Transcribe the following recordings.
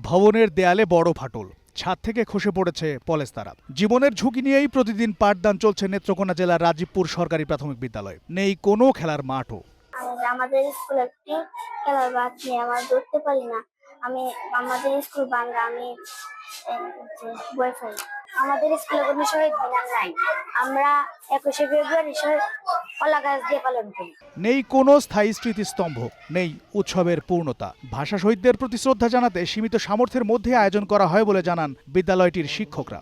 ভবনের দেয়ালে বড় ফাটল, ছাদ থেকে খসে পড়েছে পলেস্তারা। জীবনের ঝুঁকি নিয়েই প্রতিদিন পাঠদান চলছে নেত্রকোনা জেলার রাজীবপুর সরকারি প্রাথমিক বিদ্যালয়ে। নেই কোনো খেলার মাঠও। আমাদের স্কুলে একটি খেলার মাঠ নেই, আমরা দৌড়তে পারি না। আমাদের স্কুল বাংলা, আমি ওয়াইফাই। আমাদের স্কুলে কোনো শহীদ মিনার নাই, আমরা 21শে ফেব্রুয়ারি কলা গাছ দিয়ে পালন করি। নেই কোনো স্থায়ী স্মৃতিস্তম্ভ, নেই উৎসবের পূর্ণতা। ভাষা শহীদদের প্রতি শ্রদ্ধা জানাতে সীমিত সামর্থ্যের মধ্যে আয়োজন করা হয় বলে জানান বিদ্যালয়টির শিক্ষকরা।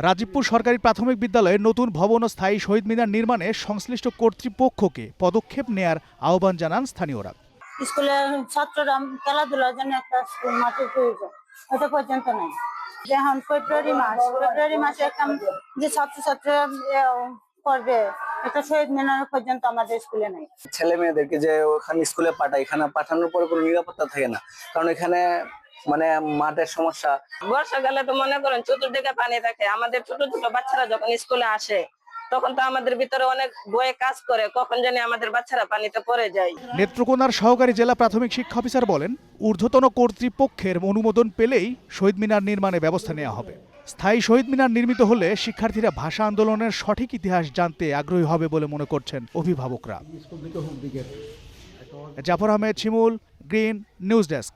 রাজীবপুর সরকারি প্রাথমিক বিদ্যালয়ে নতুন ভবন ও স্থায়ী শহীদ মিনার নির্মাণে সংশ্লিষ্ট কর্তৃপক্ষকে পদক্ষেপ নেয়ার আহ্বান জানান স্থানীয়রা। স্কুলে ছাত্ররা খেলাধুলার জন্য একটা স্কুল মাঠের প্রয়োজন, এটা পর্যন্ত নাই। যেমন ফেব্রুয়ারি মাসে একটা যে ছাত্রছাত্রীরা করবে, এটা শহীদ মিনার পর্যন্ত আমাদের স্কুলে নাই। ছেলে মেয়েদেরকে যে ওখানে স্কুলে পাঠায়, এখানে পাঠানোর পরে কোনো নিরাপত্তা থাকে না, কারণ এখানে মাঠের সমস্যা। বর্ষাকালে তো মনে করেন চতুর্দিকে পানি থাকে। আমাদের ছোট ছোট বাচ্চারা যখন স্কুলে আসে তখন তো আমাদের ভিতরে অনেক ভয়ে কাজ করে, কখন জানি আমাদের বাচ্চারা পানিতে পড়ে যায়। নেত্রকোনার সহকারী জেলা প্রাথমিক শিক্ষা অফিসার বলেন, ঊর্ধ্বতন কর্তৃপক্ষের অনুমোদন পেলেই শহীদ মিনার নির্মাণে ব্যবস্থা নেওয়া হবে। স্থায়ী শহীদ মিনার নির্মিত হলে শিক্ষার্থীরা ভাষা আন্দোলনের সঠিক ইতিহাস জানতে আগ্রহী হবে বলে মনে করছেন অভিভাবকরা। জাফর আহমেদ শিমুল, গ্রিন নিউজ ডেস্ক।